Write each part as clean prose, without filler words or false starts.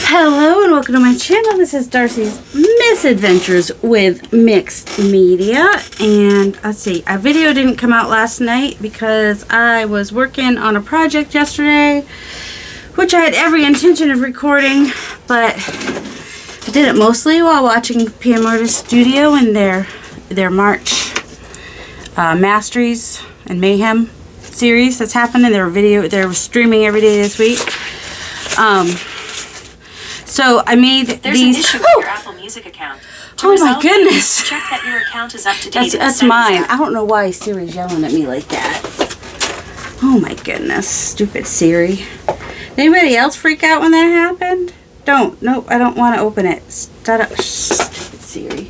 Hello and welcome to my channel. This is Darcy's Misadventures with Mixed Media. And let's see, a video didn't come out last night because I was working on a project yesterday, which I had every intention of recording, but I did it mostly while watching PM Artist Studio and their March Masteries and Mayhem series that's happening. They're streaming every day this week. So I made There's these. An issue with your Apple Music account. Oh my goodness! Check that your account is up to date. That's mine. I don't know why Siri's yelling at me like that. Oh my goodness, stupid Siri. Anybody else freak out when that happened? Don't. Nope. I don't want to open it. Stop up, stupid Siri.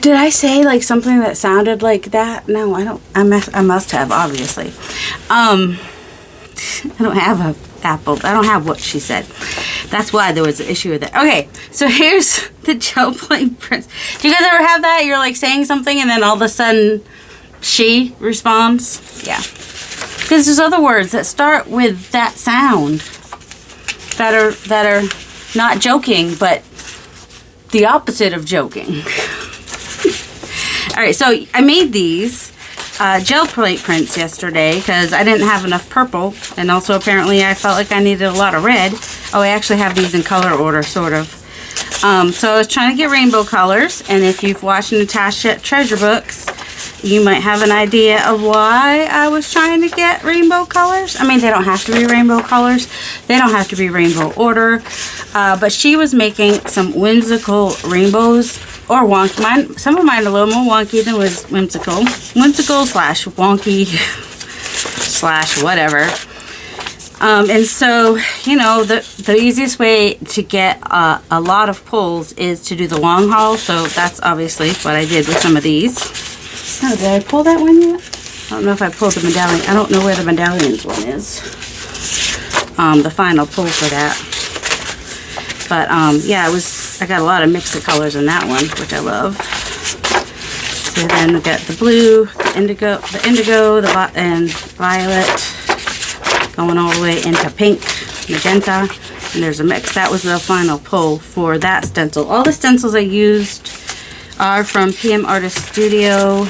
Did I say like something that sounded like that? No, I don't. I must have, obviously. I don't have a Apple. I don't have what she said. That's why there was an issue with it. Okay, so here's the gel plate prints. Do you guys ever have that? You're like saying something and then all of a sudden she responds? Yeah. Because there's other words that start with that sound that are not joking, but the opposite of joking. Alright, so I made these gel plate prints yesterday because I didn't have enough purple, and also apparently I felt like I needed a lot of red. Oh, I actually have these in color order, sort of. So I was trying to get rainbow colors, and if you've watched Natasha Treasure Books, you might have an idea of why I was trying to get rainbow colors. I mean, they don't have to be rainbow colors. They don't have to be rainbow order. But she was making some whimsical rainbows, or wonky. Some of mine are a little more wonky than was whimsical. Whimsical slash wonky slash whatever. And so, you know, the easiest way to get a lot of pulls is to do the long haul. So that's obviously what I did with some of these. Oh, did I pull that one yet? I don't know if I pulled the medallion. I don't know where the medallions one is. The final pull for that. But yeah, I got a lot of mix of colors in that one, which I love. So then we got the blue, the indigo, and violet, going all the way into pink, magenta, and there's a mix. That was the final pull for that stencil. All the stencils I used are from PM Artist Studio.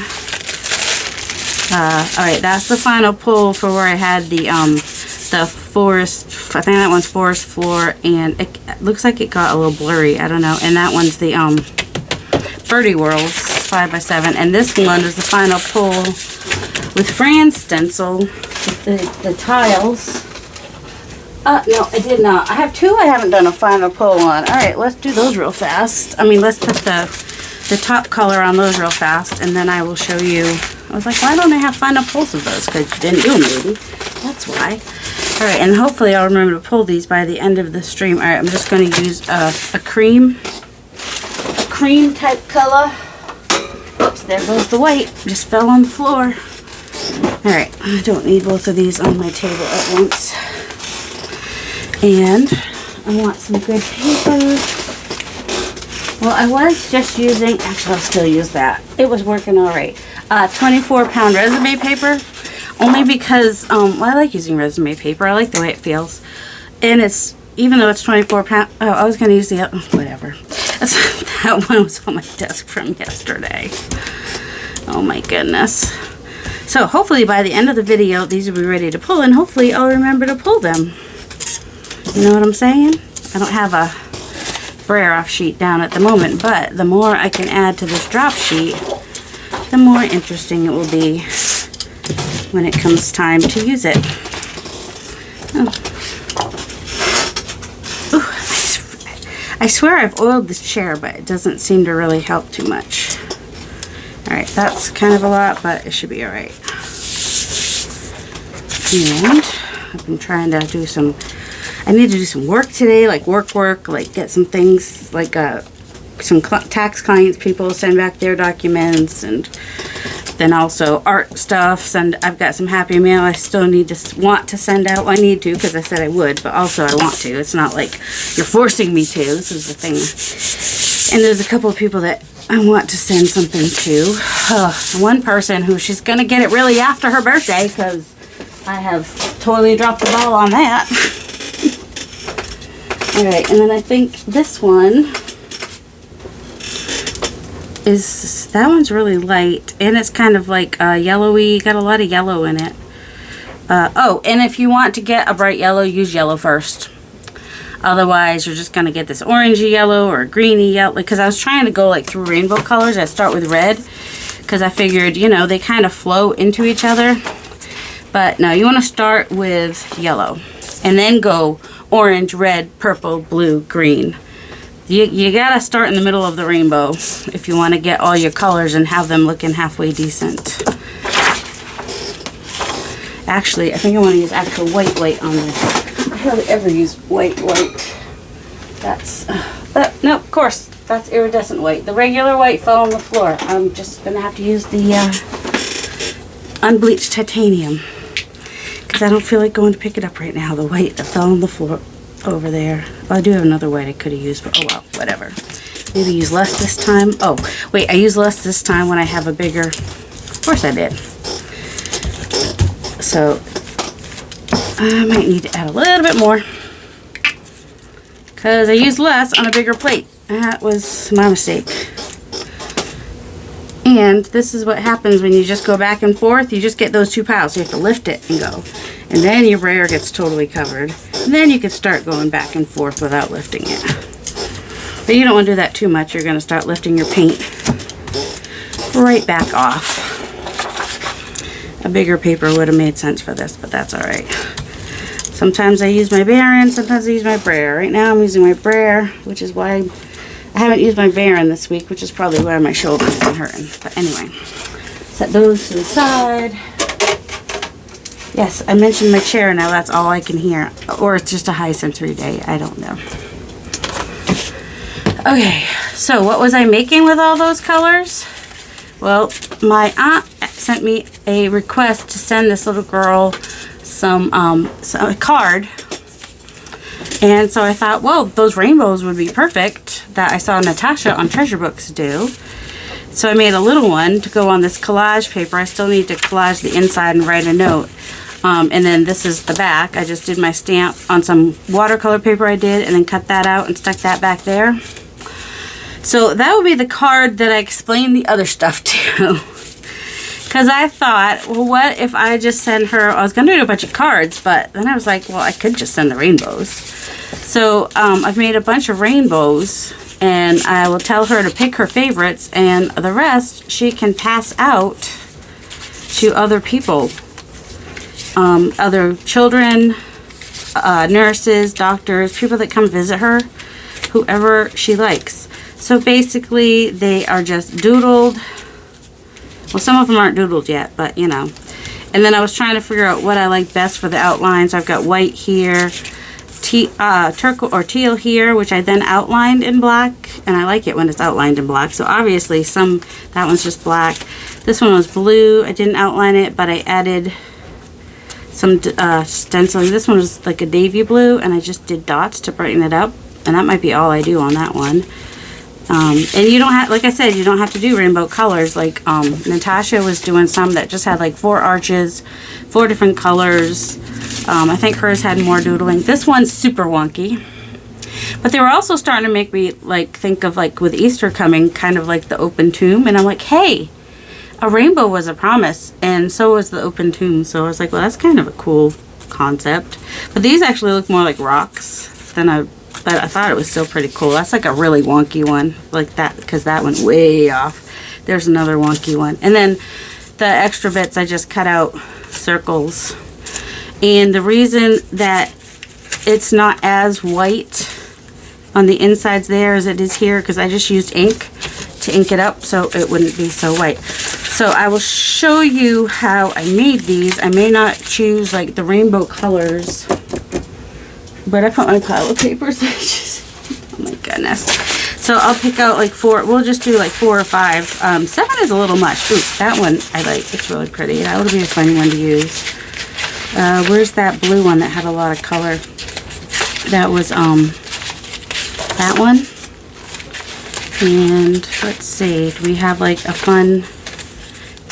Alright, that's the final pull for where I had the forest, I think that one's forest floor, and it looks like it got a little blurry, I don't know, and that one's the Birdie Whirls 5x7, and this one is the final pull with Fran's stencil, with the tiles. No, I did not. I have two I haven't done a final pull on. Alright, let's do those real fast. I mean, let's put the top color on those real fast, and then I will show you. I was like, why don't I have final pulls of those? Because you didn't do them, maybe. That's why. Alright, and hopefully I'll remember to pull these by the end of the stream. Alright, I'm just going to use a cream type color. Oops, there goes the white. Just fell on the floor. Alright, I don't need both of these on my table at once. And I want some good paper. Well, I was just using, actually I'll still use that. It was working alright. 24-pound resume paper. Only because, well, I like using resume paper. I like the way it feels. And it's, even though it's 24 pounds, oh, I was going to use the, whatever. That one was on my desk from yesterday. Oh my goodness. So hopefully by the end of the video, these will be ready to pull, and hopefully I'll remember to pull them. You know what I'm saying? I don't have a brayer off sheet down at the moment, but the more I can add to this drop sheet, the more interesting it will be when it comes time to use it. Oh. Ooh, I swear I've oiled this chair, but it doesn't seem to really help too much. Alright, that's kind of a lot, but it should be alright. And I've been trying to do some, I need to do some work today, like work, like get some things, like some tax clients, people send back their documents, and then also art stuff, and I've got some happy mail I still want to send out. Well, I need to because I said I would, but also I want to. It's not like you're forcing me to. This is the thing. And there's a couple of people that I want to send something to. One person who she's going to get it really after her birthday because I have totally dropped the ball on that. Alright, and then I think this one is, that one's really light, and it's kind of like yellowy, got a lot of yellow in it. Oh, and if you want to get a bright yellow, use yellow first. Otherwise, you're just going to get this orangey yellow or greeny yellow. Because I was trying to go like through rainbow colors. I start with red because I figured, you know, they kind of flow into each other. But no, you want to start with yellow. And then go orange, red, purple, blue, green. You got to start in the middle of the rainbow if you want to get all your colors and have them looking halfway decent. Actually, I think I want to use actual white on this. I hardly ever use white. That's, no, of course, that's iridescent white. The regular white fell on the floor. I'm just going to have to use the unbleached titanium because I don't feel like going to pick it up right now. The white that fell on the floor over there. Well, I do have another white I could have used, but oh well, whatever. Maybe use less this time. Oh, wait, I use less this time when I have a bigger, of course I did. So I might need to add a little bit more because I used less on a bigger plate. That was my mistake. And this is what happens when you just go back and forth. You just get those two piles. You have to lift it and go. And then your brayer gets totally covered. And then you can start going back and forth without lifting it. But you don't want to do that too much. You're going to start lifting your paint right back off. A bigger paper would have made sense for this, but that's alright. Sometimes I use my Baron, sometimes I use my brayer. Right now I'm using my brayer, which is why I haven't used my Baron this week, which is probably why my shoulder's been hurting. But anyway, set those to the side. Yes, I mentioned my chair now, that's all I can hear. Or it's just a high sensory day, I don't know. Okay, so what was I making with all those colors? Well, my aunt sent me a request to send this little girl a card. And so I thought, well, those rainbows would be perfect that I saw Natasha on Treasure Books do. So I made a little one to go on this collage paper. I still need to collage the inside and write a note. And then this is the back. I just did my stamp on some watercolor paper I did and then cut that out and stuck that back there. So that would be the card that I explained the other stuff to. Because I thought, well, what if I just send her, I was going to do a bunch of cards, but then I was like, well, I could just send the rainbows. So I've made a bunch of rainbows, and I will tell her to pick her favorites, and the rest she can pass out to other people. Other children, nurses, doctors, people that come visit her, whoever she likes. So basically, they are just doodled. Well, some of them aren't doodled yet, but you know. And then I was trying to figure out what I like best for the outline. So I've got white here, turquoise or teal here, which I then outlined in black. And I like it when it's outlined in black. So obviously that one's just black. This one was blue. I didn't outline it, but I added some stenciling. This one was like a navy blue, and I just did dots to brighten it up. And that might be all I do on that one. And you don't have, like I said, you don't have to do rainbow colors. Like Natasha was doing some that just had like 4 arches, 4 different colors. I think hers had more doodling. This one's super wonky. But they were also starting to make me like think of like with Easter coming, kind of like the open tomb. And I'm like, hey, a rainbow was a promise, and so was the open tomb. So I was like, well, that's kind of a cool concept. But these actually look more like rocks than but I thought it was still pretty cool. That's like a really wonky one, like that, because that went way off. There's another wonky one. And then the extra bits, I just cut out circles. And the reason that it's not as white on the insides there as it is here, because I just used ink to ink it up so it wouldn't be so white. So I will show you how I made these. I may not choose like the rainbow colors, but I put my pile of papers. Oh my goodness. So I'll pick out like 4. We'll just do like 4 or 5. 7 is a little much. Ooh, that one I like. It's really pretty. That would be a funny one to use. Where's that blue one that had a lot of color? That was that one. And let's see. Do we have like a fun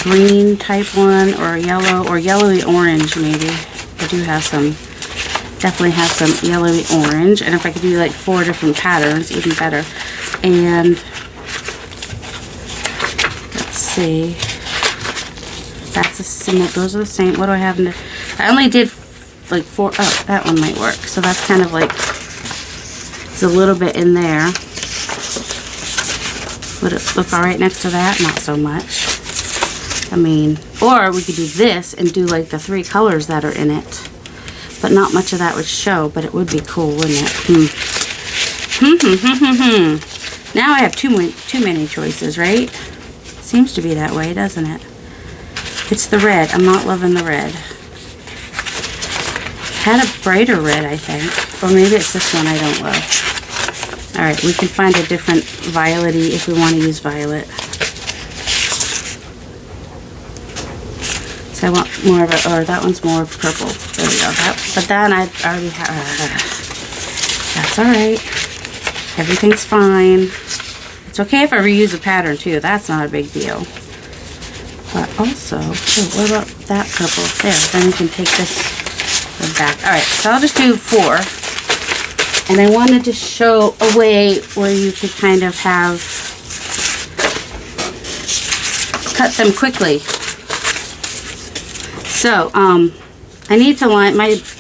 green type one, or yellow, or yellowy orange maybe? I do have some Definitely have some yellowy orange. And if I could do like 4 different patterns, even better. And let's see. That's a similar, those are the same. What do I have in there? I only did like 4. Oh, that one might work. So that's kind of like, it's a little bit in there. Would it look all right next to that? Not so much. I mean, or we could do this and do like the 3 colors that are in it. But not much of that would show, but it would be cool, wouldn't it? Now I have too many choices, right? Seems to be that way, doesn't it? It's the red. I'm not loving the red. Had a brighter red, I think. Or maybe it's this one I don't love. Alright, we can find a different violet-y if we want to use violet. So I want more of a, or that one's more purple. There we go. But then I already have, that's alright. Everything's fine. It's okay if I reuse a pattern too. That's not a big deal. But also, oh, what about that purple? There, then we can take this back. Alright, so I'll just do 4. And I wanted to show a way where you could kind of have, cut them quickly. So, I need to I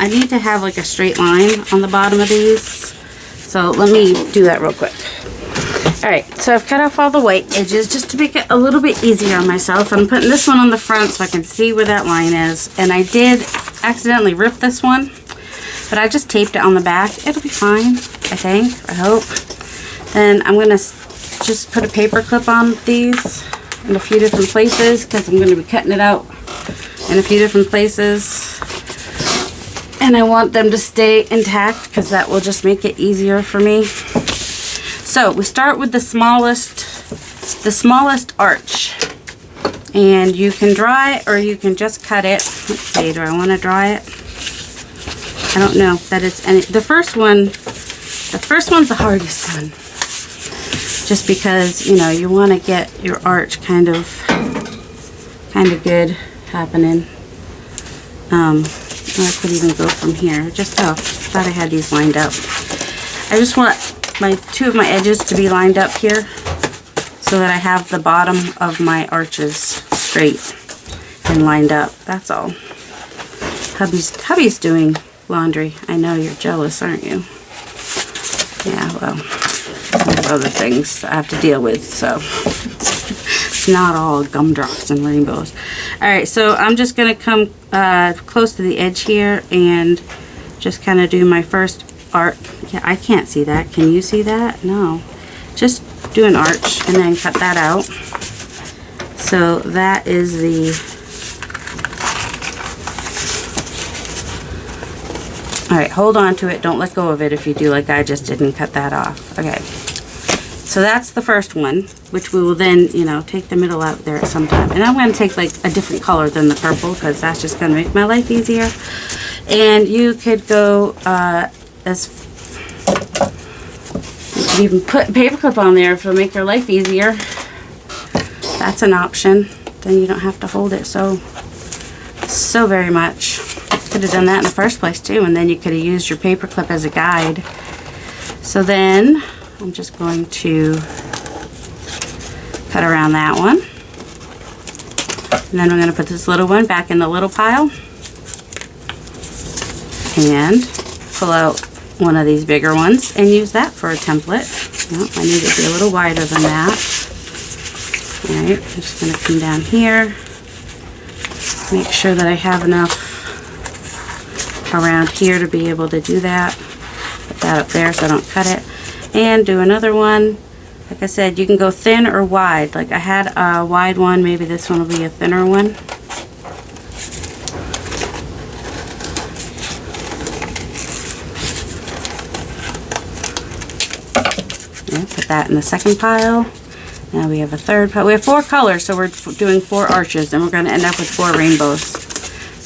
need to have like a straight line on the bottom of these. So let me do that real quick. Alright, so I've cut off all the white edges just to make it a little bit easier on myself. I'm putting this one on the front so I can see where that line is. And I did accidentally rip this one, but I just taped it on the back. It'll be fine, I think, I hope. Then I'm going to just put a paper clip on these in a few different places because I'm going to be cutting it out in a few different places. And I want them to stay intact because that will just make it easier for me. So we start with the smallest arch, and you can draw it or you can just cut it. Let's see, do I want to draw it? I don't know that it's any. The first one's the hardest one, just because you know you want to get your arch kind of good happening. I could even go from here. Just thought I had these lined up. I just want two of my edges to be lined up here so that I have the bottom of my arches straight and lined up. That's all. Hubby's doing laundry. I know you're jealous, aren't you? Yeah, well, there's other things I have to deal with, so it's not all gumdrops and rainbows. Alright, so I'm just going to come close to the edge here and just kind of do my first arc. Yeah, I can't see that. Can you see that? No. Just do an arch and then cut that out. So that is the... Alright, hold on to it. Don't let go of it if you do like I just did and cut that off. Okay. So that's the first one, which we will then, you know, take the middle out there at some time. And I'm going to take like a different color than the purple because that's just going to make my life easier. And you could go you can even put a paper clip on there if it'll make your life easier. That's an option. Then you don't have to hold it so very much. Could have done that in the first place too, and then you could have used your paper clip as a guide. So then I'm just going to cut around that one. And then we're going to put this little one back in the little pile. And pull out one of these bigger ones and use that for a template. Well, I need it to be a little wider than that. Alright, I'm just going to come down here. Make sure that I have enough around here to be able to do that. Put that up there so I don't cut it. And do another one. Like I said, you can go thin or wide. Like I had a wide one, maybe this one will be a thinner one. And put that in the second pile. Now we have a third pile. We have 4 colors, so we're doing 4 arches, and we're going to end up with 4 rainbows.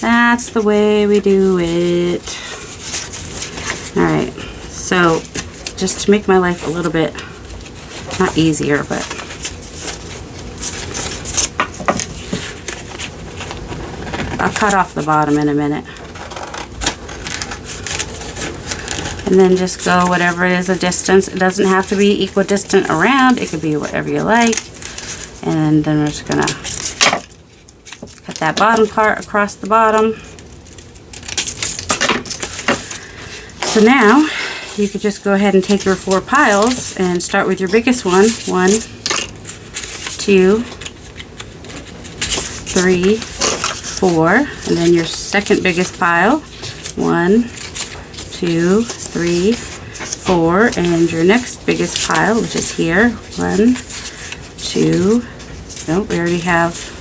That's the way we do it. Alright, so just to make my life a little bit, not easier, but I'll cut off the bottom in a minute. And then just go whatever it is a distance. It doesn't have to be equidistant around. It could be whatever you like. And then we're just gonna cut that bottom part across the bottom. So now you could just go ahead and take your 4 piles and start with your biggest one. 1, 2, 3, 4, and then your second biggest pile. 1, 2, 3, 4, and your next biggest pile, which is here. 1, 2, no, we already have.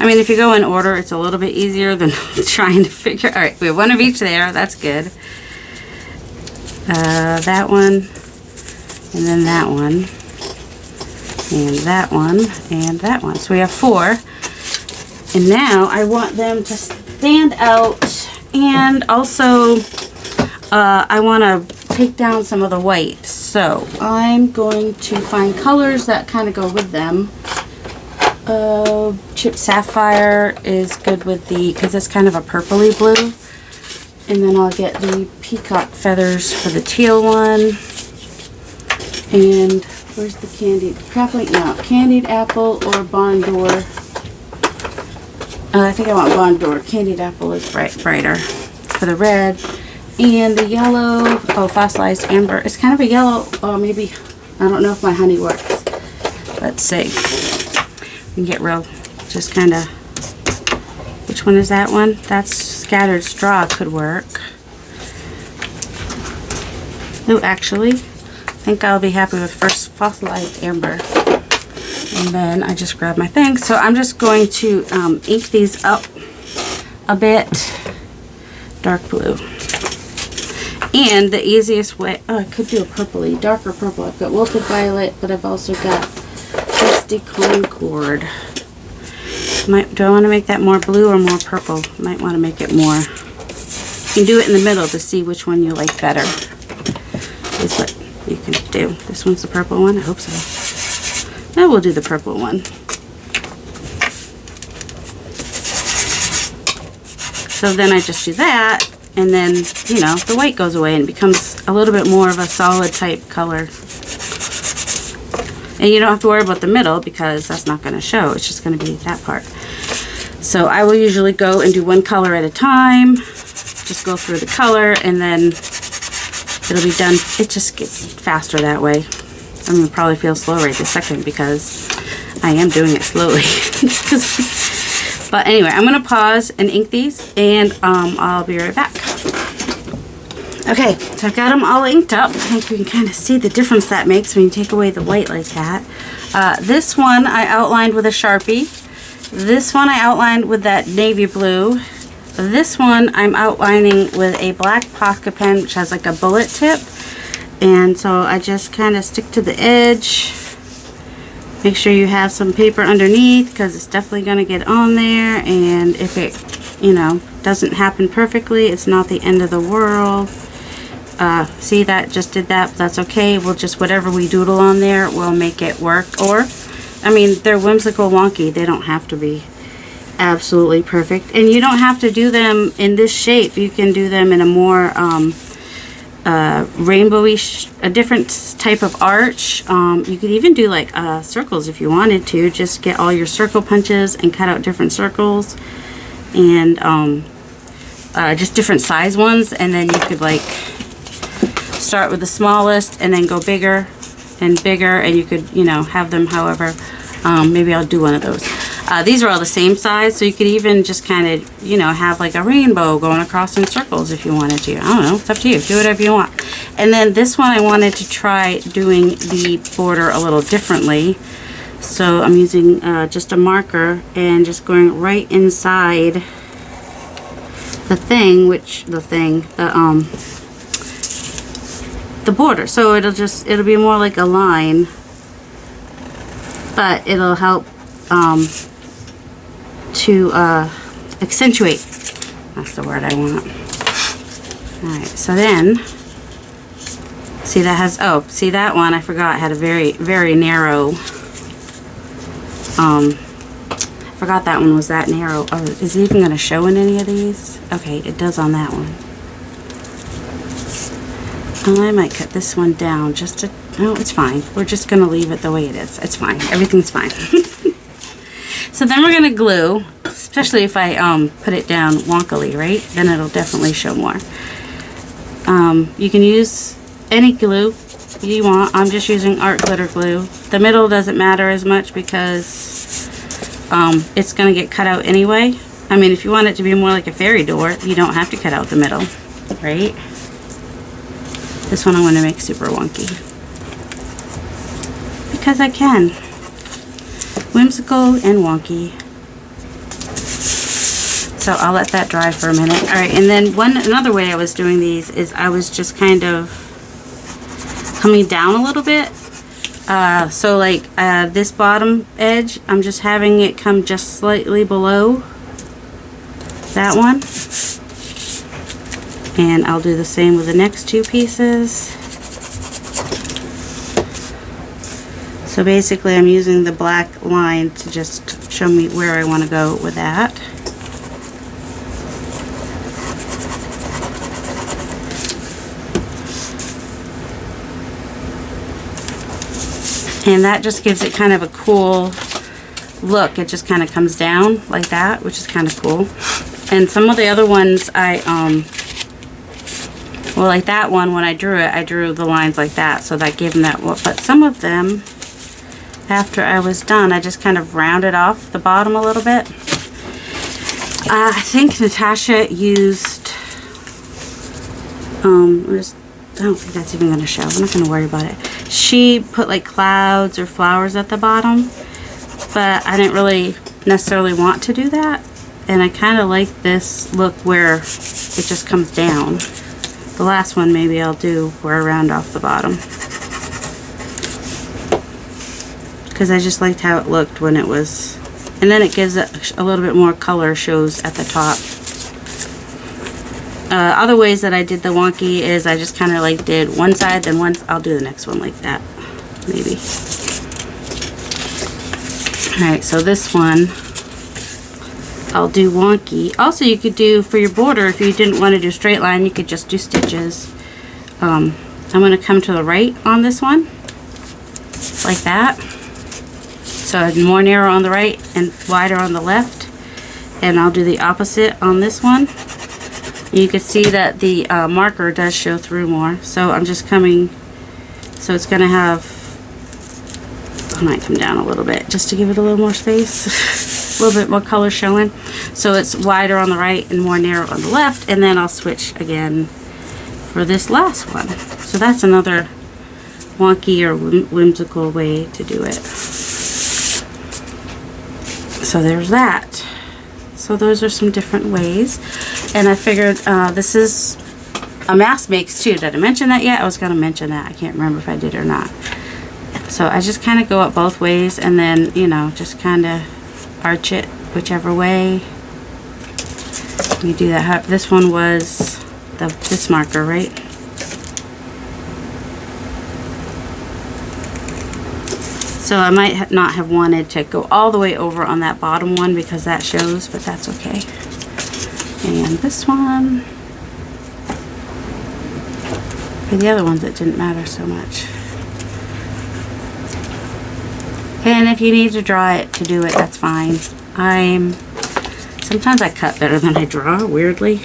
I mean, if you go in order, it's a little bit easier than trying to figure. All right, we have 1 of each there. That's good. That one, and then that one, and that one, and that one. So we have 4. And now I want them to stand out, and also I want to take down some of the white. So I'm going to find colors that kind of go with them. Chip Sapphire is good with the, because it's kind of a purpley blue. And then I'll get the peacock feathers for the teal one. And where's the candied? Probably not candied apple or barn door. I think I want barn door. Candied apple is brighter for the red. And the yellow, fossilized amber. It's kind of a yellow, maybe, I don't know if my honey works. Let's see. We can get real, just kind of, which one is that one? That's scattered straw could work. Oh, actually, I think I'll be happy with first fossilized amber. And then I just grab my thing. So I'm just going to ink these up a bit. Dark blue. And the easiest way, I could do a purpley, darker purple. I've got wilted violet, but I've also got Dusty Concord. Do I want to make that more blue or more purple? Might want to make it more. You can do it in the middle to see which one you like better. Is what you can do. This one's the purple one? I hope so. Now we'll do the purple one. So then I just do that, and then, you know, the white goes away and becomes a little bit more of a solid type color. And you don't have to worry about the middle because that's not going to show. It's just going to be that part. So I will usually go and do one color at a time. Just go through the color and then it'll be done. It just gets faster that way. I'm going to probably feel slow right this second because I am doing it slowly. But anyway, I'm going to pause and ink these, and I'll be right back. Okay, so I've got them all inked up. I think you can kind of see the difference that makes when you take away the white like that. This one I outlined with a Sharpie. This one I outlined with that navy blue. This one I'm outlining with a black pocket pen, which has like a bullet tip. And so I just kind of stick to the edge. Make sure you have some paper underneath because it's definitely going to get on there. And if it, you know, doesn't happen perfectly, it's not the end of the world. See, that just did that. That's okay. We'll just, whatever we doodle on there, we'll make it work. Or, I mean, they're whimsical wonky. They don't have to be absolutely perfect. And you don't have to do them in this shape. You can do them in a more rainbowy, a different type of arch. You could even do like circles if you wanted to. Just get all your circle punches and cut out different circles. And just different size ones. And then you could like start with the smallest and then go bigger and bigger, and you could, you know, have them however. Maybe I'll do one of those. These are all the same size, so you could even just kind of, you know, have like a rainbow going across in circles if you wanted to. I don't know, it's up to you. Do whatever you want. And then this one I wanted to try doing the border a little differently. So I'm using just a marker and just going right inside the thing, the border. So it'll be more like a line, but it'll help to accentuate. That's the word I want. Alright, so then, see that has, oh, see that one, I forgot, had a very, very narrow, Forgot that one was that narrow. Oh, is it even going to show in any of these? Okay, it does on that one. Oh, I might cut this one down just to... No, it's fine. We're just going to leave it the way it is. It's fine. Everything's fine. So then we're going to glue, especially if I put it down wonkily, right? Then it'll definitely show more. You can use any glue you want. I'm just using art glitter glue. The middle doesn't matter as much because it's going to get cut out anyway. I mean, if you want it to be more like a fairy door, you don't have to cut out the middle, right? This one I'm going to make super wonky. Because I can. Whimsical and wonky. So I'll let that dry for a minute. Alright, and then another way I was doing these is I was just kind of coming down a little bit. So like this bottom edge, I'm just having it come just slightly below that one. And I'll do the same with the next two pieces. So basically I'm using the black line to just show me where I want to go with that. And that just gives it kind of a cool look. It just kind of comes down like that, which is kind of cool. And some of the other ones well, like that one, when I drew the lines like that, so that gave them that look. But some of them, after I was done, I just kind of rounded off the bottom a little bit. I think Natasha used, I don't think that's even going to show. I'm not going to worry about it. She put like clouds or flowers at the bottom, but I didn't really necessarily want to do that. And I kind of like this look where it just comes down. The last one maybe I'll do where I round off the bottom. Because I just liked how it looked when it was, and then it gives it a little bit more color, shows at the top. Other ways that I did the wonky is I just kind of like did one side, then I'll do the next one like that, maybe. Alright, so this one I'll do wonky. Also, you could do for your border, if you didn't want to do straight line, you could just do stitches. I'm going to come to the right on this one, like that. So more narrow on the right and wider on the left. And I'll do the opposite on this one. You can see that the marker does show through more. So I'm just coming, so it's going to have, I might come down a little bit just to give it a little more space. A little bit more color showing. So it's wider on the right and more narrow on the left. And then I'll switch again for this last one. So that's another wonky or whimsical way to do it. So there's that. So those are some different ways. And I figured this is a mask makes too. Did I mention that yet? I was going to mention that. I can't remember if I did or not. So I just kind of go up both ways and then, you know, just kind of arch it whichever way. You do that. This one was this marker, right? So I might not have wanted to go all the way over on that bottom one because that shows, but that's okay. And this one. For the other ones, it didn't matter so much. And if you need to draw it to do it, that's fine. Sometimes I cut better than I draw, weirdly.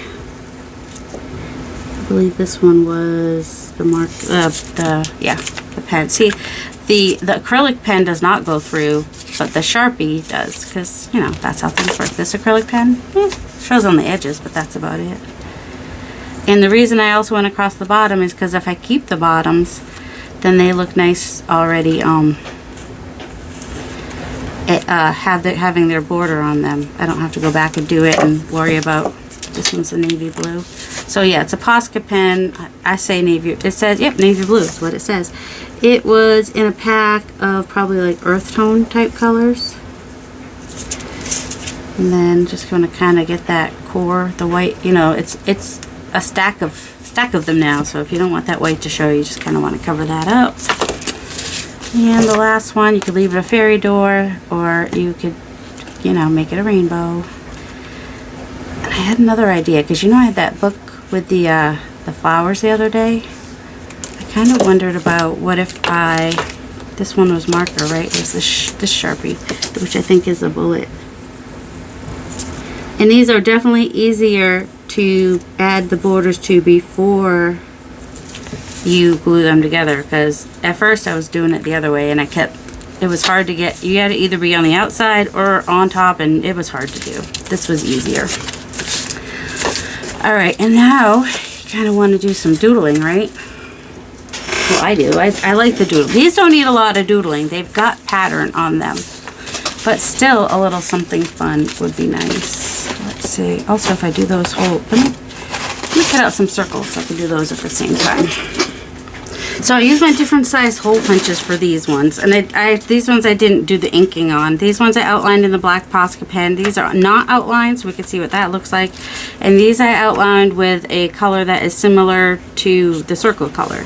I believe this one was the the pen. See, the acrylic pen does not go through, but the Sharpie does, because, you know, that's how things work. This acrylic pen, shows on the edges, but that's about it. And the reason I also went across the bottom is because if I keep the bottoms, then they look nice already, having their border on them. I don't have to go back and do it and worry about, this one's a navy blue. So yeah, it's a Posca pen. I say navy, it says, yep, navy blue is what it says. It was in a pack of probably like earth tone type colors. And then just going to kind of get that core, the white, you know, it's a stack of them now. So if you don't want that white to show, you just kind of want to cover that up. And the last one, you could leave it a fairy door, or you could you know, make it a rainbow. And I had another idea, because you know I had that book with the flowers the other day. I kind of wondered about what if this one was marker, right? It was this Sharpie, which I think is a bullet. And these are definitely easier to add the borders to before you glue them together, because at first I was doing it the other way and it was hard to get. You had to either be on the outside or on top, and it was hard to do. This was easier. Alright, and now you kind of want to do some doodling, right? Well, I do. I like the doodle. These don't need a lot of doodling. They've got pattern on them. But still, a little something fun would be nice. Let's see. Also, if I do those whole... Let me cut out some circles so I can do those at the same time. So I use my different size hole punches for these ones. And these ones I didn't do the inking on. These ones I outlined in the black Posca pen. These are not outlined, so we can see what that looks like. And these I outlined with a color that is similar to the circle color.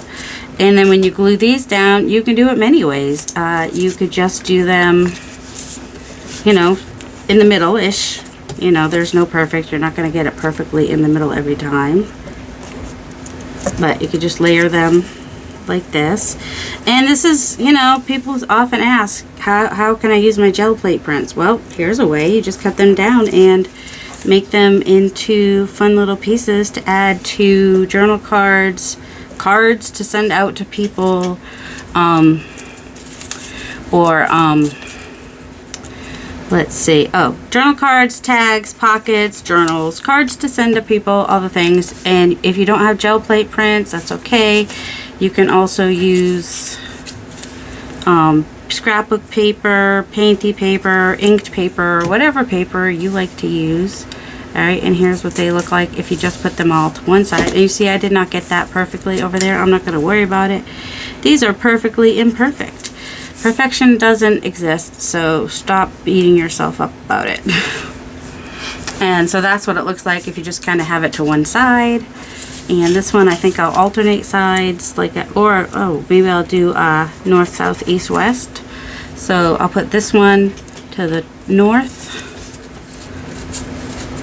And then when you glue these down, you can do it many ways. You could just do them, you know, in the middle-ish. You know, there's no perfect. You're not going to get it perfectly in the middle every time. But you could just layer them like this. And this is, you know, people often ask, how can I use my gel plate prints? Well, here's a way. You just cut them down and make them into fun little pieces to add to journal cards, cards to send out to people, let's see, journal cards, tags, pockets, journals, cards to send to people, all the things. And if you don't have gel plate prints, that's okay. You can also use scrapbook paper, painty paper, inked paper, whatever paper you like to use. Alright, and here's what they look like if you just put them all to one side. And you see I did not get that perfectly over there. I'm not going to worry about it. These are perfectly imperfect. Perfection doesn't exist, so stop beating yourself up about it. And so that's what it looks like if you just kind of have it to one side. And this one I think I'll alternate sides, like, maybe I'll do north, south, east, west. So I'll put this one to the north.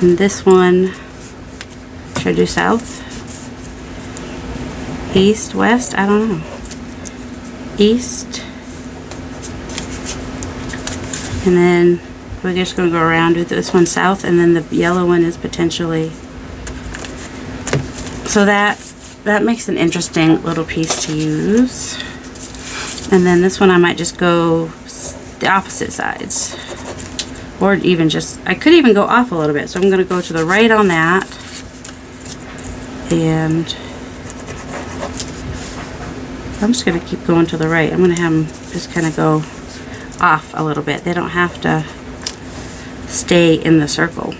And this one, should I do south? East, west? I don't know. East. And then we're just going to go around, do this one south, and then the yellow one is potentially... So that makes an interesting little piece to use. And then this one I might just go the opposite sides. Or even just, I could even go off a little bit. So I'm going to go to the right on that. And I'm just going to keep going to the right. I'm going to have them just kind of go off a little bit. They don't have to stay in the circle.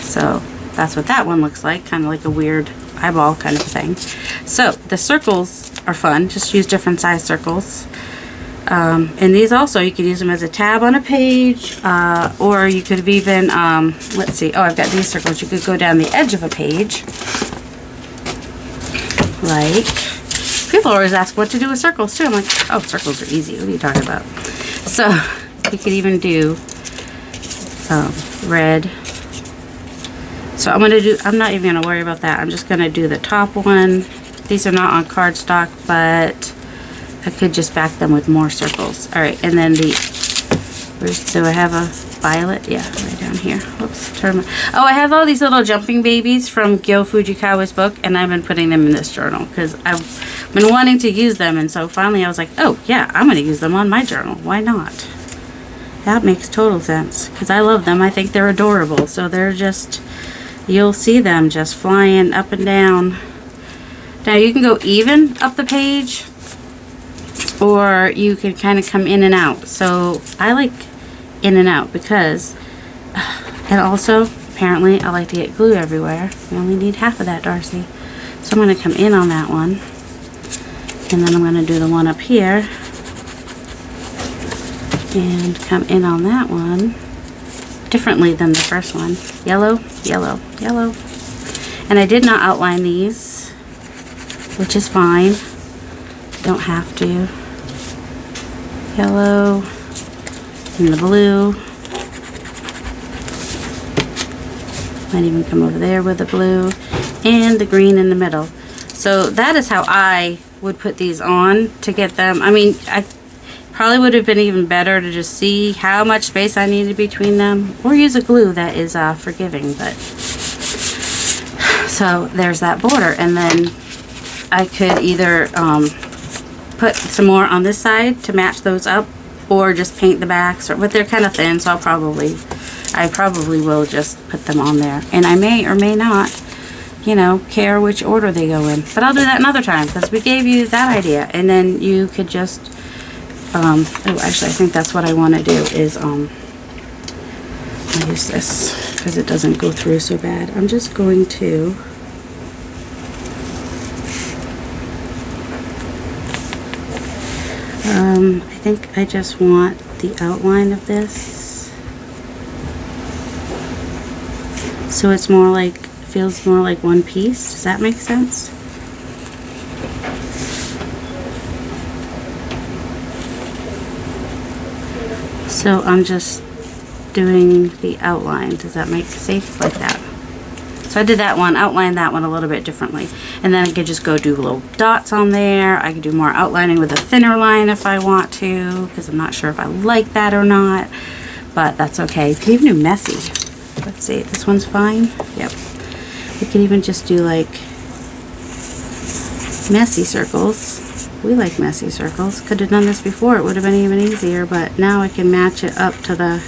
So that's what that one looks like. Kind of like a weird eyeball kind of thing. So the circles are fun. Just use different size circles. And these also, you could use them as a tab on a page, or you could even, let's see, I've got these circles. You could go down the edge of a page, like, people always ask what to do with circles too. I'm like, oh, circles are easy. What are you talking about? So, you could even do red. So I'm not even going to worry about that. I'm just going to do the top one. These are not on cardstock, but I could just back them with more circles. Alright, and then do I have a violet? Yeah, right down here. Whoops, I have all these little jumping babies from Gyo Fujikawa's book, and I've been putting them in this journal because I've been wanting to use them, and so finally I was like, oh yeah, I'm going to use them on my journal. Why not? That makes total sense because I love them. I think they're adorable. So they're just, you'll see them just flying up and down. Now you can go even up the page, or you can kind of come in and out. So I like in and out because, and also apparently I like to get glue everywhere. You only need half of that, Darcy. So I'm going to come in on that one, and then I'm going to do the one up here and come in on that one differently than the first one. Yellow, yellow, yellow. And I did not outline these, which is fine. Don't have to. Yellow, And the blue. Might even come over there with the blue. And the green in the middle. So that is how I would put these on to get them. I mean, I probably would have been even better to just see how much space I needed between them. Or use a glue that is forgiving. But so there's that border. And then I could either put some more on this side to match those up, or just paint the backs, but they're kind of thin, so I probably will just put them on there. And I may or may not, you know, care which order they go in. But I'll do that another time, because we gave you that idea. And then you could just, oh, actually, I think that's what I want to do is, I'll use this, because it doesn't go through so bad. I'm just going to, I think I just want the outline of this, so it's more like, feels more like one piece. Does that make sense? So I'm just doing the outline. Does that make sense? Like that. So I did that one, outlined that one a little bit differently. And then I could just go do little dots on there. I could do more outlining with a thinner line if I want to, because I'm not sure if I like that or not. But that's okay. You can even do messy. Let's see, this one's fine. Yep. We could even just do like messy circles. We like messy circles. Could have done this before. It would have been even easier, but now I can match it up to the,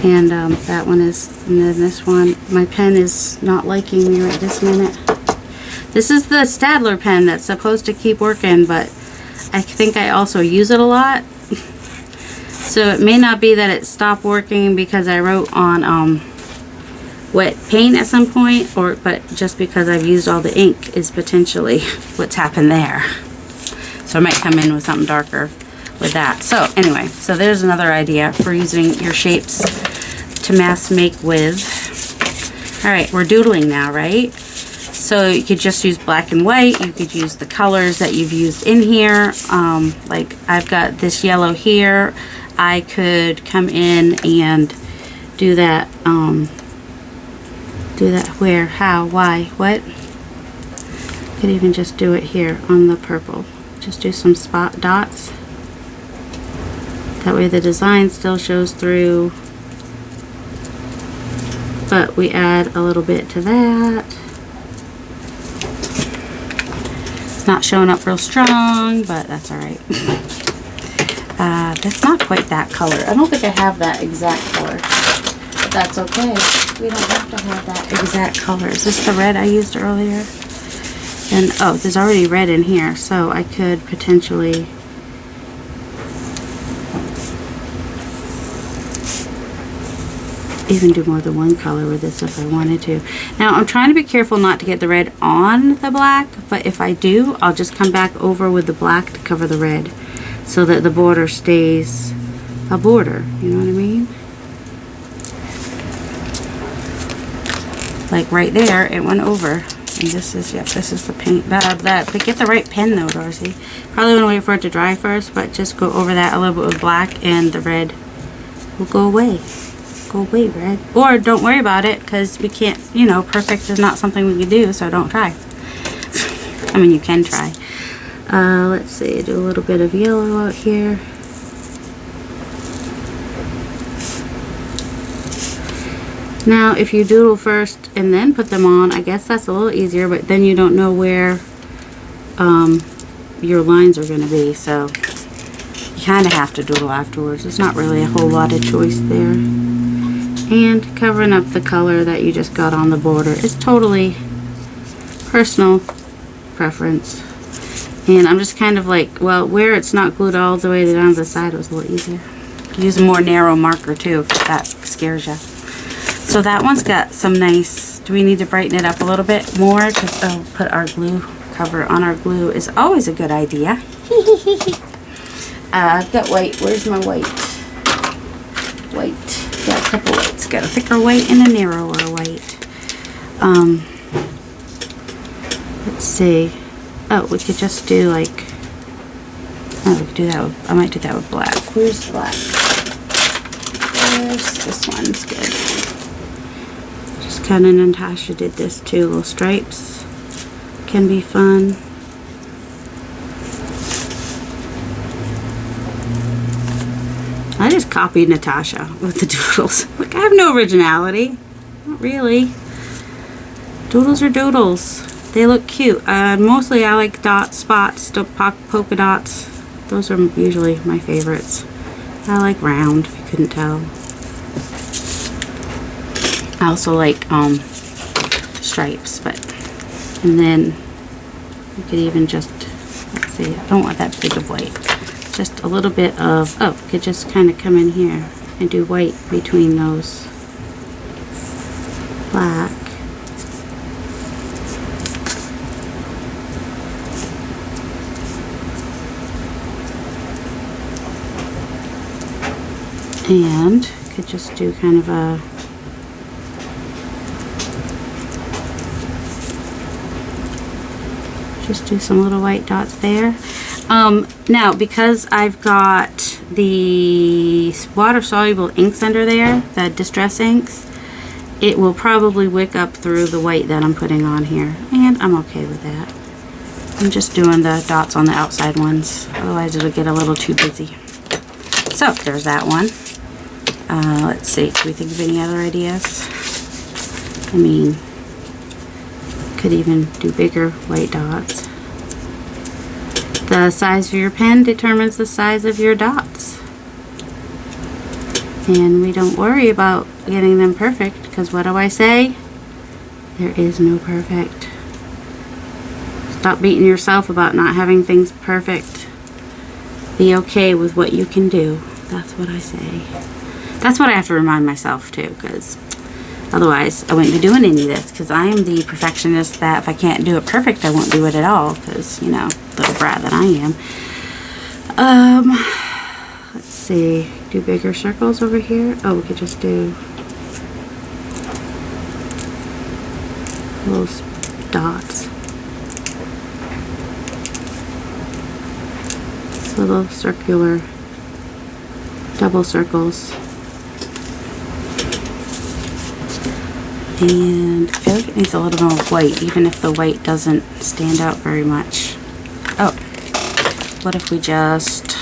and that one is, and then this one, my pen is not liking me right this minute. This is the Stadler pen that's supposed to keep working, but I think I also use it a lot. So it may not be that it stopped working because I wrote on wet paint at some point, or but just because I've used all the ink is potentially what's happened there. So I might come in with something darker with that. So anyway, so there's another idea for using your shapes to mass make with. All right, we're doodling now, right? So you could just use black and white. You could use the colors that you've used in here. Like I've got this yellow here. I could come in and do that. Do that where, how, why, what. Could even just do it here on the purple. Just do some spot dots. That way the design still shows through, but we add a little bit to that. It's not showing up real strong, but that's all right. That's not quite that color. I don't think I have that exact color. But that's okay. We don't have to have that exact color. Is this the red I used earlier? And oh, there's already red in here, so I could potentially even do more than one color with this if I wanted to. Now I'm trying to be careful not to get the red on the black, but if I do, I'll just come back over with the black to cover the red so that the border stays a border, you know what I mean? Like right there, it went over. And this is, yep, this is the paint. But get the right pen though, Darcy. Probably want to wait for it to dry first, but just go over that a little bit with black and the red will go away. Go away, red. Or don't worry about it, because we can't, you know, perfect is not something we can do, so don't try. I mean, you can try. Let's see, do a little bit of yellow out here. Now, if you doodle first and then put them on, I guess that's a little easier, but then you don't know where your lines are going to be, so you kind of have to doodle afterwards. There's not really a whole lot of choice there. And covering up the color that you just got on the border is totally personal preference. And I'm just kind of like, well, where it's not glued all the way down the side was a little easier. Use a more narrow marker too if that scares you. So that one's got some nice, do we need to brighten it up a little bit more? Because put our glue cover on our glue is always a good idea. I've got white. Where's my white? White. Got a couple whites. Got a thicker white and a narrower white. Let's see. Oh, we could just do like, oh, we do that with, I might do that with black. Where's black? Where's this one's good. Just kind of, Natasha did this too. Little stripes can be fun. I just copied Natasha with the doodles. Like, I have no originality. Not really. Doodles are doodles. They look cute. Mostly I like dot spots, polka dots. Those are usually my favorites. I like round, if you couldn't tell. I also like stripes, and then you could even just, let's see, I don't want that big of white. Just a little bit of, you could just kind of come in here and do white between those. Black. And could just do kind of a just do some little white dots there. Now, because I've got the water-soluble inks under there, the distress inks, it will probably wick up through the white that I'm putting on here, and I'm okay with that. I'm just doing the dots on the outside ones, otherwise it'll get a little too busy. So, there's that one. Let's see, do we think of any other ideas? I mean, could even do bigger white dots. The size of your pen determines the size of your dots. And we don't worry about getting them perfect, because what do I say? There is no perfect. Stop beating yourself about not having things perfect. Be okay with what you can do. That's what I say. That's what I have to remind myself too, because otherwise I wouldn't be doing any of this, because I am the perfectionist that if I can't do it perfect, I won't do it at all, because, you know, little brat that I am. Let's see, do bigger circles over here. Oh, we could just do little dots. Little circular double circles. And I feel like it needs a little more white, even if the white doesn't stand out very much. Oh, what if we just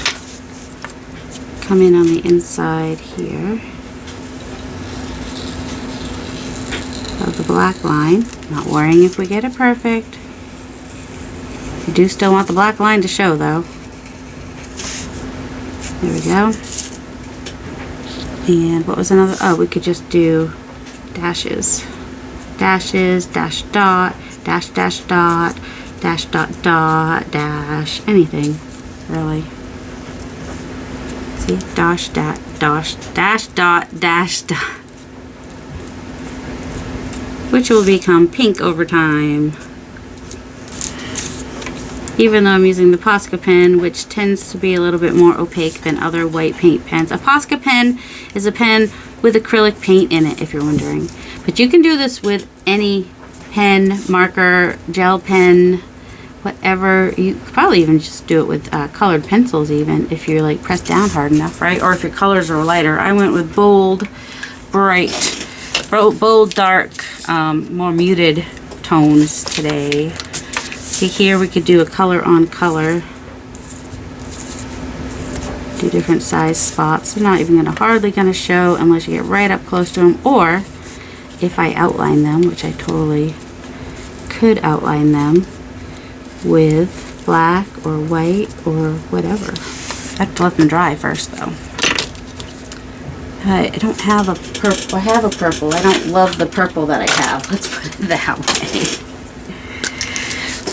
come in on the inside here of the black line, not worrying if we get it perfect. I do still want the black line to show though. There we go. And what was another? Oh, we could just do dashes. Dashes, dash dot, dash dash dot, dash dot dot, dash, anything, really. See? Dash, dash, dash dot, dash dot. Which will become pink over time. Even though I'm using the Posca pen, which tends to be a little bit more opaque than other white paint pens. A Posca pen is a pen with acrylic paint in it, if you're wondering. But you can do this with any pen, marker, gel pen, whatever. You could probably even just do it with colored pencils even, if you're like pressed down hard enough, right? Or if your colors are lighter. I went with bold, bright, bold, dark, more muted tones today. See here, we could do a color on color. Do different size spots. They're not even hardly going to show unless you get right up close to them, or if I outline them, which I totally could outline them with black or white or whatever. I have to let them dry first though. I don't have a purple. I have a purple. I don't love the purple that I have. Let's put it that way.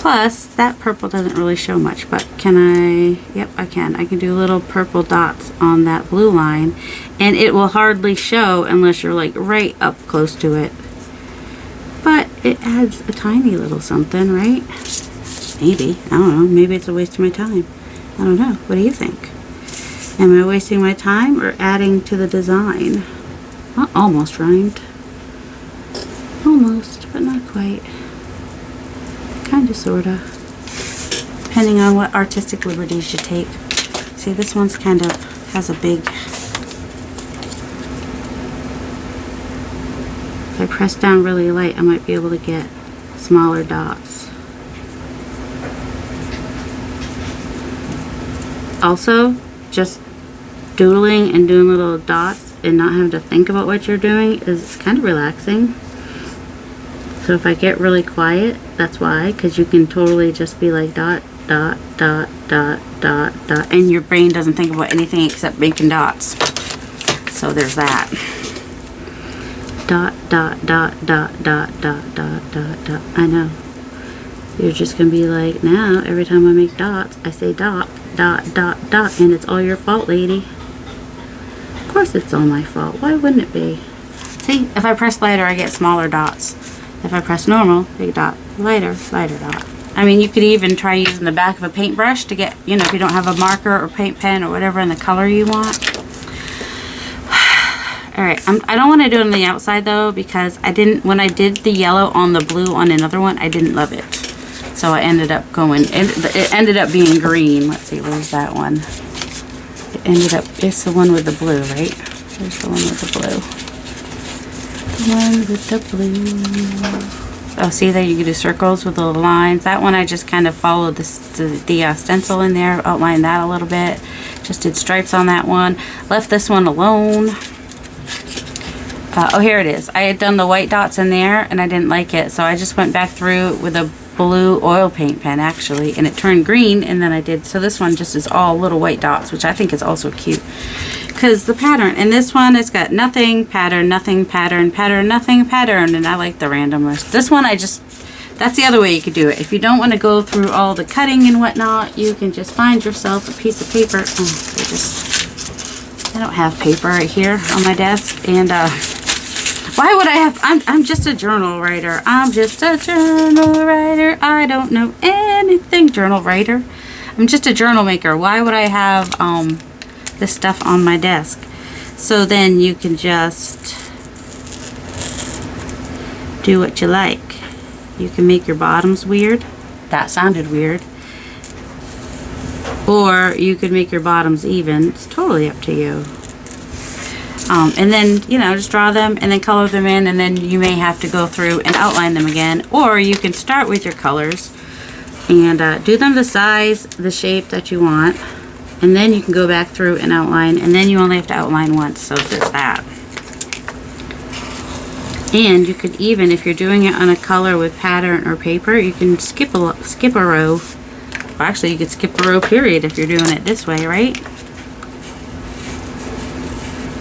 Plus, that purple doesn't really show much, but can I? Yep, I can. I can do little purple dots on that blue line, and it will hardly show unless you're like right up close to it. But it adds a tiny little something, right? Maybe. I don't know. Maybe it's a waste of my time. I don't know. What do you think? Am I wasting my time or adding to the design? Well, almost rhymed. Almost, but not quite. Kinda, sorta. Depending on what artistic liberties you take. See, this one's kind of has a big... If I press down really light, I might be able to get smaller dots. Also, just doodling and doing little dots and not having to think about what you're doing is kind of relaxing. So if I get really quiet, that's why, because you can totally just be like dot, dot, dot, dot, dot, dot, and your brain doesn't think about anything except making dots. So there's that. Dot, dot, dot, dot, dot, dot, dot, dot, dot. I know. You're just going to be like, now, every time I make dots, I say dot, dot, dot, dot, and it's all your fault, lady. Of course it's all my fault. Why wouldn't it be? See, if I press lighter, I get smaller dots. If I press normal, big dot. Lighter, lighter dot. I mean, you could even try using the back of a paintbrush to get, you know, if you don't have a marker or paint pen or whatever in the color you want. Alright, I don't want to do it on the outside though, because I didn't, when I did the yellow on the blue on another one, I didn't love it. So I ended up going, it ended up being green. Let's see, where's that one? It ended up, it's the one with the blue, right? There's the one with the blue. The one with the blue. Oh, see there, you can do circles with little lines. That one I just kind of followed the stencil in there, outlined that a little bit. Just did stripes on that one. Left this one alone. Oh, here it is. I had done the white dots in there and I didn't like it, so I just went back through with a blue oil paint pen actually, and it turned green, and then I did, so this one just is all little white dots, which I think is also cute because the pattern, and this one it's got nothing, pattern, nothing, pattern, pattern, nothing, pattern, and I like the randomness. This one I just, that's the other way you could do it. If you don't want to go through all the cutting and whatnot, you can just find yourself a piece of paper. I don't have paper right here on my desk, and why would I have, I'm just a journal writer. I'm just a journal writer. I don't know anything. Journal writer. I'm just a journal maker. Why would I have this stuff on my desk? So then you can just do what you like. You can make your bottoms weird. That sounded weird. Or you could make your bottoms even. It's totally up to you. And then, you know, just draw them and then color them in, and then you may have to go through and outline them again. Or you can start with your colors and do them the size, the shape that you want. And then you can go back through and outline, and then you only have to outline once, so there's that. And you could even, if you're doing it on a color with pattern or paper, you can skip a row. Well, actually, you could skip a row period if you're doing it this way, right?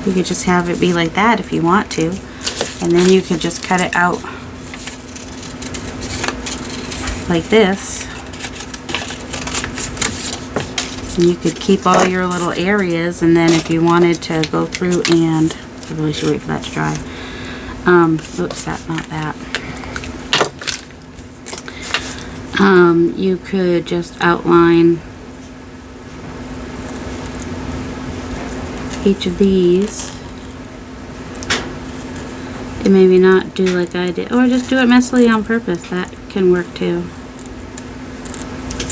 You could just have it be like that if you want to. And then you could just cut it out like this. And you could keep all your little areas, and then if you wanted to go through and, I really should wait for that to dry. Oops, that's not that. You could just outline each of these, and maybe not do like I did, or just do it messily on purpose. That can work too.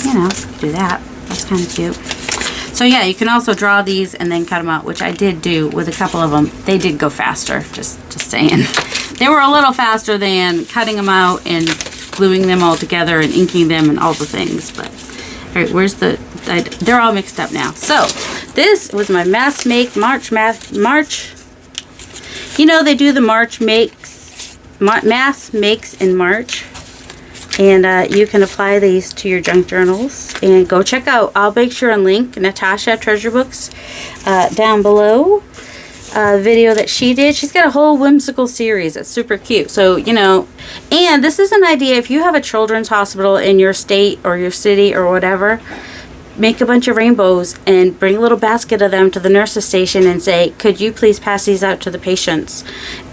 You know, do that. That's kind of cute. So yeah, you can also draw these and then cut them out, which I did do with a couple of them. They did go faster, just saying. They were a little faster than cutting them out and gluing them all together and inking them and all the things. But all right, where's the? They're all mixed up now. So this was my March. You know, they do the mass makes in March, and you can apply these to your junk journals. And go check out. I'll make sure and link Natasha Treasure Books down below. Video that she did. She's got a whole whimsical series. It's super cute. So, you know, and this is an idea. If you have a children's hospital in your state or your city or whatever, make a bunch of rainbows and bring a little basket of them to the nurse's station and say, could you please pass these out to the patients?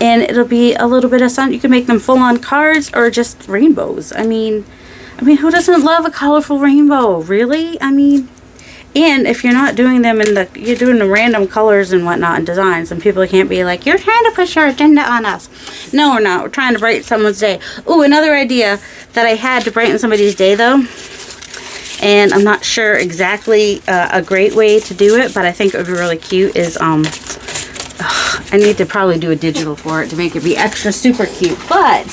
And it'll be a little bit of something. You can make them full-on cards or just rainbows. I mean, who doesn't love a colorful rainbow? Really? I mean, and if you're not doing them you're doing the random colors and whatnot and designs, and people can't be like, you're trying to push your agenda on us. No, we're not. We're trying to brighten someone's day. Ooh, another idea that I had to brighten somebody's day though, And I'm not sure exactly a great way to do it, but I think it would be really cute is, I need to probably do a digital for it to make it be extra super cute, but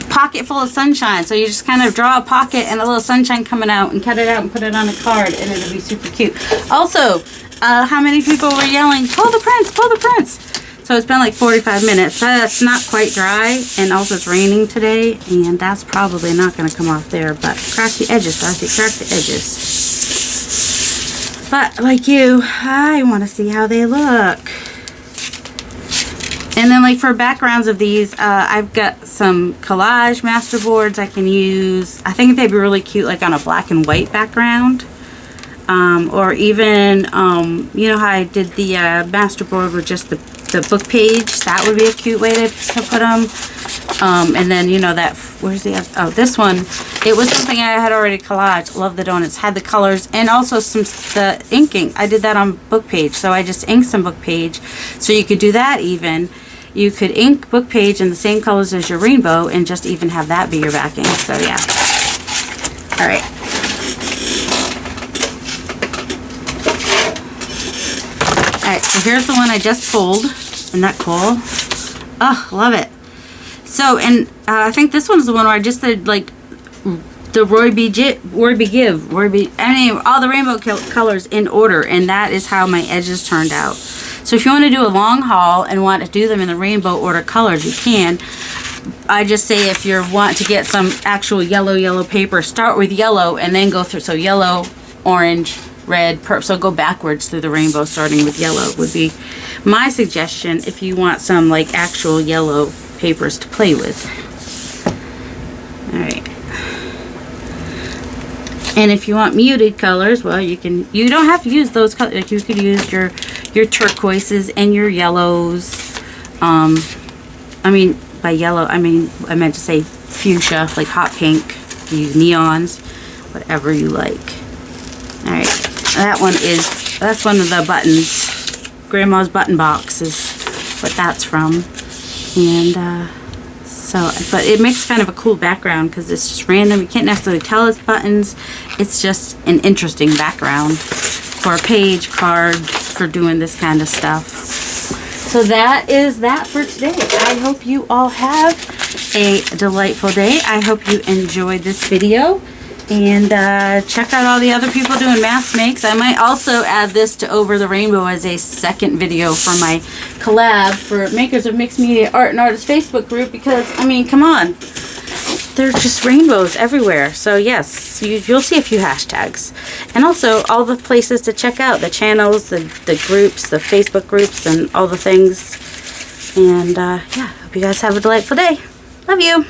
pocket full of sunshine. So you just kind of draw a pocket and a little sunshine coming out and cut it out and put it on a card and it'll be super cute. Also, how many people were yelling, pull the prints, pull the prints? So it's been like 45 minutes. That's not quite dry, and also it's raining today, and that's probably not going to come off there, but crack the edges, Darcy, crack the edges. But like you, I want to see how they look. And then like for backgrounds of these, I've got some collage masterboards I can use. I think they'd be really cute like on a black and white background. Or even, you know how I did the masterboard with just the book page? That would be a cute way to put them. And then, you know, that, where's the other? Oh, this one. It was something I had already collaged. Love the donuts. Had the colors and also the inking. I did that on book page. So I just inked some book page. So you could do that even. You could ink book page in the same colors as your rainbow and just even have that be your backing. So yeah. All right. Alright, so here's the one I just pulled. Isn't that cool? Oh, love it. So, and I think this one's the one where I just did like the Roy B. I mean, all the rainbow colors in order, and that is how my edges turned out. So if you want to do a long haul and want to do them in the rainbow order colors, you can. I just say if you want to get some actual yellow paper, start with yellow and then go through. So yellow, orange, red, purple. So go backwards through the rainbow starting with yellow would be my suggestion if you want some like actual yellow papers to play with. Alright. And if you want muted colors, well, you don't have to use those colors. Like you could use your turquoises and your yellows. I mean, by yellow, I meant to say fuchsia, like hot pink. Use neons, whatever you like. Alright. That's one of the buttons. Grandma's button box is what that's from. And but it makes kind of a cool background because it's just random. You can't necessarily tell it's buttons. It's just an interesting background for a page, card, for doing this kind of stuff. So that is that for today. I hope you all have a delightful day. I hope you enjoyed this video. And check out all the other people doing mask makes. I might also add this to Over the Rainbow as a second video for my collab for Makers of Mixed Media Art and Artists Facebook group because, I mean, come on. There's just rainbows everywhere. So yes, you'll see a few hashtags. And also all the places to check out, the channels, the groups, the Facebook groups, and all the things. And yeah, hope you guys have a delightful day. Love you.